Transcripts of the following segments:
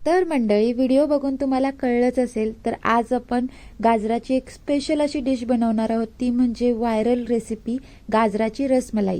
तर मंडळी, व्हिडिओ बघून तुम्हाला कळलंच असेल, तर आज आपण गाजराची एक स्पेशल अशी डिश बनवणार आहोत. ती म्हणजे व्हायरल रेसिपी गाजराची रसमलाई.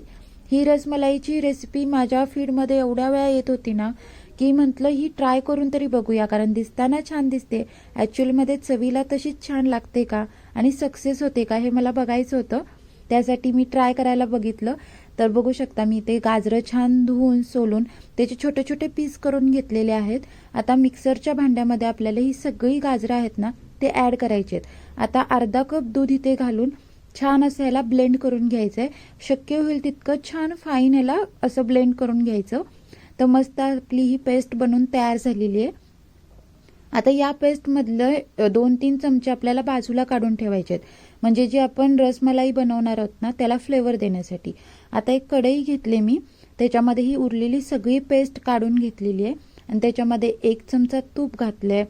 ही रसमलाईची रेसिपी माझ्या फीडमध्ये एवढ्या वेळा येत होती ना, की म्हटलं ही ट्राय करून तरी बघूया, कारण दिसताना छान दिसते, ॲक्च्युअलमध्ये चवीला तशीच छान लागते का आणि सक्सेस होते का हे मला बघायचं होतं. त्यासाठी मी ट्राय करायला बघितलं. तर बघू शकता मी ते गाजरं छान धुवून सोलून त्याचे छोटे छोटे पीस करून घेतलेले आहेत. आता मिक्सरच्या भांड्यामध्ये आपल्याला ही सगळी गाजरं आहेत ना ते ॲड करायचे आहेत. आता अर्धा कप दूध इथे घालून छान असं ह्याला ब्लेंड करून घ्यायचं आहे. शक्य होईल तितकं छान फाईन ह्याला असं ब्लेंड करून घ्यायचं. तर मस्त आपली ही पेस्ट बनवून तयार झालेली आहे. आता या पेस्टमधलं 2-3 चमचे आपल्याला बाजूला काढून ठेवायचे आहेत, म्हणजे जे आपण रसमलाई बनवणार आहोत ना त्याला फ्लेवर देण्यासाठी. आता एक कढई घेतली मी, त्याच्यामध्ये ही उरलेली सगळी पेस्ट काढून घेतलेली आहे आणि त्याच्यामध्ये 1 चमचा तूप घातले.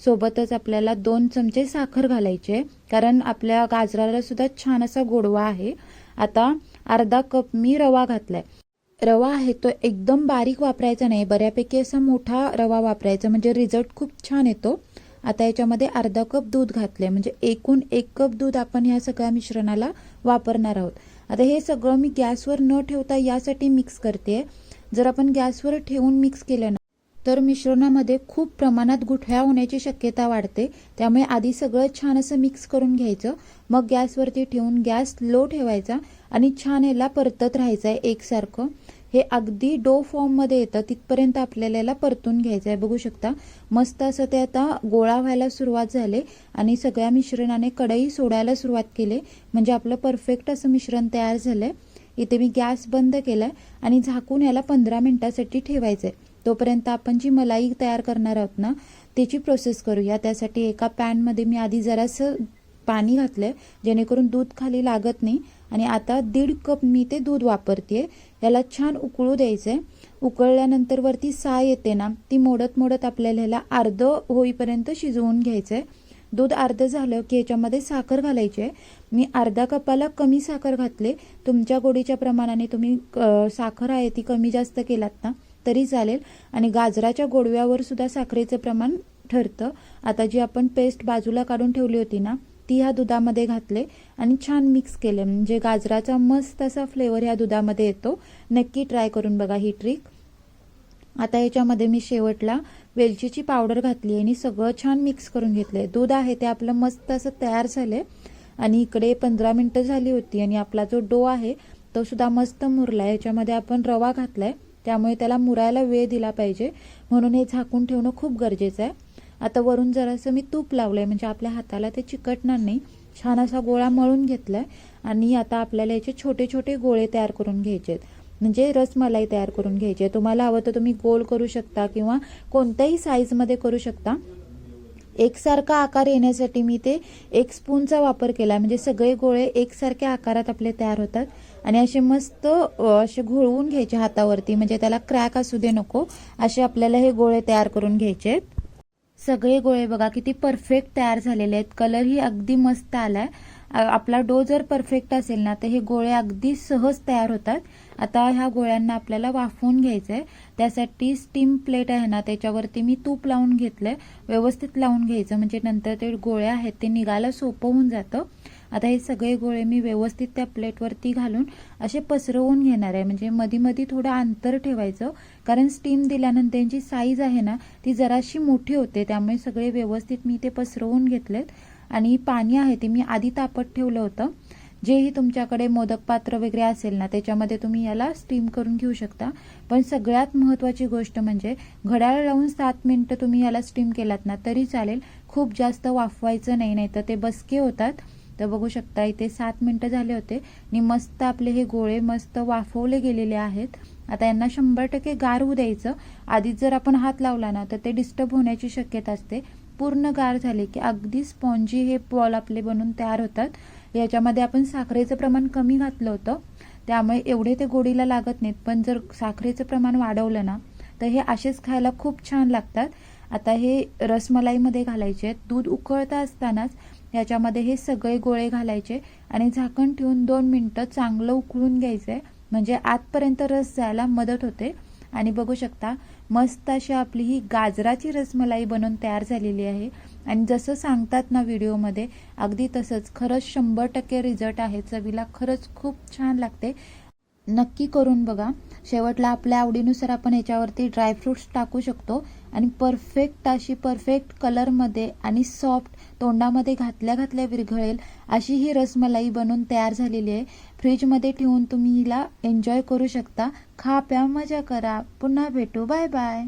सोबतच आपल्याला 2 चमचे साखर घालायचे, कारण आपल्या गाजराला सुद्धा छान असा गोडवा आहे. आता अर्धा कप मी रवा घातलाय. रवा आहे तो एकदम बारीक वापरायचा नाही, बऱ्यापैकी असा मोठा रवा वापरायचा, म्हणजे रिझल्ट खूप छान येतो. आता याच्यामध्ये अर्धा कप दूध घातले, म्हणजे एकूण 1 कप दूध आपण ह्या सगळ्या मिश्रणाला वापरणार आहोत. आता हे सगळं मी गॅसवर न ठेवता यासाठी मिक्स करते. जर आपण गॅसवर ठेवून मिक्स केलं ना तर मिश्रणामध्ये खूप प्रमाणात गुठळ्या होण्याची शक्यता वाढते. त्यामुळे आधी सगळं छान असं मिक्स करून घ्यायचं, मग गॅसवरती ठेवून गॅस लो ठेवायचा आणि छान ह्याला परतत राहायचं आहे एकसारखं. हे अगदी डो फॉर्ममध्ये येतं तिथपर्यंत आपल्याला याला परतून घ्यायचं आहे. बघू शकता मस्त असं ते आता गोळा व्हायला सुरुवात झाले आणि सगळ्या मिश्रणाने कढई सोडायला सुरुवात केली, म्हणजे आपलं परफेक्ट असं मिश्रण तयार झालंय. इथे मी गॅस बंद केलाय आणि झाकून याला 15 मिनिटासाठी ठेवायचं आहे. तोपर्यंत आपण जी मलाई तयार करणार आहोत ना त्याची प्रोसेस करूया. त्यासाठी एका पॅनमध्ये मी आधी जरासं पाणी घातलंय, जेणेकरून दूध खाली लागत नाही. आणि आता 1.5 कप मी ते दूध वापरते. याला छान उकळू द्यायचंय. उकळल्यानंतर वरती साय येते ना ती मोडत मोडत आपल्याला ह्याला अर्ध होईपर्यंत शिजवून घ्यायचंय. दूध अर्ध झालं की याच्यामध्ये साखर घालायची आहे. मी अर्धा कपाला कमी साखर घातले. तुमच्या गोडीच्या प्रमाणाने तुम्ही साखर आहे ती कमी जास्त केलात ना तरी चालेल, आणि गाजराच्या गोडव्यावर सुद्धा साखरेचं प्रमाण ठरतं. आता जी आपण पेस्ट बाजूला काढून ठेवली होती ना ती ह्या दुधामध्ये घातले आणि छान मिक्स केले, म्हणजे गाजराचा मस्त असा फ्लेवर ह्या दुधामध्ये येतो. नक्की ट्राय करून बघा ही ट्रिक. आता याच्यामध्ये मी शेवटला वेलचीची पावडर घातली आणि सगळं छान मिक्स करून घेतलंय. दूध आहे ते आपलं मस्त असं तयार झालंय आणि इकडे 15 मिनिटं झाली होती आणि आपला जो डो आहे तो सुद्धा मस्त मुरलाय. याच्यामध्ये आपण रवा घातलाय त्यामुळे त्याला मुरायला वेळ दिला पाहिजे, म्हणून हे झाकून ठेवणं खूप गरजेचं आहे. आता वरून जरासं मी तूप लावलंय, म्हणजे आपल्या हाताला ते चिकटणार नाही. छान असा गोळा मळून घेतलाय आणि आता आपल्याला याचे छोटे छोटे गोळे तयार करून घ्यायचे आहेत, म्हणजे रसमलाई तयार करून घ्यायची आहे. तुम्हाला हवं तर तुम्ही गोल करू शकता किंवा कोणत्याही साईजमध्ये करू शकता. एकसारखा आकार येण्यासाठी मी ते 1 स्पूनचा वापर केला, म्हणजे सगळे गोळे एकसारख्या आकारात आपले तयार होतात. आणि असे मस्त असे घोळवून घ्यायचे हातावरती, म्हणजे त्याला क्रॅक असू दे नको असे आपल्याला हे गोळे तयार करून घ्यायचे आहेत. सगळे गोळे बघा किती परफेक्ट तयार झालेले आहेत. कलरही अगदी मस्त आलाय. आपला डो जर परफेक्ट असेल ना तर हे गोळे अगदी सहज तयार होतात. आता ह्या गोळ्यांना आपल्याला वाफवून घ्यायचं आहे. त्यासाठी स्टीम प्लेट आहे ना त्याच्यावरती मी तूप लावून घेतलंय. व्यवस्थित लावून घ्यायचं, म्हणजे नंतर ते गोळे आहेत ते निघायला सोपं होऊन जातं. आता हे सगळे गोळे मी व्यवस्थित त्या प्लेटवरती घालून असे पसरवून घेणार आहे, म्हणजे मध्ये मध्ये थोडं अंतर ठेवायचं, कारण स्टीम दिल्यानंतर त्यांची साईज आहे ना ती जराशी मोठी होते. त्यामुळे सगळे व्यवस्थित मी ते पसरवून घेतलेत. आणि पाणी आहे ते मी आधी तापत ठेवलं होतं. जेही तुमच्याकडे मोदक पात्र वगैरे असेल ना त्याच्यामध्ये तुम्ही याला स्टीम करून घेऊ शकता. पण सगळ्यात महत्त्वाची गोष्ट म्हणजे घड्याळ लावून 7 मिनिटं तुम्ही याला स्टीम केलात ना तरी चालेल. खूप जास्त वाफवायचं नाही, नाही तर ते बसके होतात. तर बघू शकता इथे 7 मिनिटं झाले होते आणि मस्त आपले हे गोळे मस्त वाफवले गेलेले आहेत. आता यांना 100% गार होऊ द्यायचं. आधीच जर आपण हात लावला ना तर ते डिस्टर्ब होण्याची शक्यता असते. पूर्ण गार झाले की अगदी स्पॉन्जी हे बॉल आपले बनून तयार होतात. याच्यामध्ये आपण साखरेचं प्रमाण कमी घातलं होतं त्यामुळे एवढे ते गोडीला लागत नाहीत, पण जर साखरेचं प्रमाण वाढवलं ना तर हे असेच खायला खूप छान लागतात. आता हे रसमलाईमध्ये घालायचे आहेत. दूध उकळता असतानाच याच्यामध्ये हे सगळे गोळे घालायचे आणि झाकण ठेवून 2 मिनिटं चांगलं उकळून घ्यायचं आहे, म्हणजे आतपर्यंत रस जायला मदत होते. आणि बघू शकता मस्त अशी आपली ही गाजराची रसमलाई बनवून तयार झालेली आहे। आणि जसं सांगतात ना व्हिडिओमध्ये अगदी तसंच खरंच 100% रिझल्ट आहे। चवीला खरंच खूप छान लागते, नक्की करून बघा। शेवटला आपल्या आवडीनुसार आपण याच्यावरती ड्रायफ्रुट्स टाकू शकतो आणि परफेक्ट कलरमध्ये आणि सॉफ्ट, तोंडामध्ये घातल्या घातल्या विरघळेल अशी ही रसमलाई बनवून तयार झालेली आहे। फ्रीजमध्ये ठेवून तुम्ही हिला एन्जॉय करू शकता। खा प्या मजा करा। पुन्हा भेटू, बाय बाय।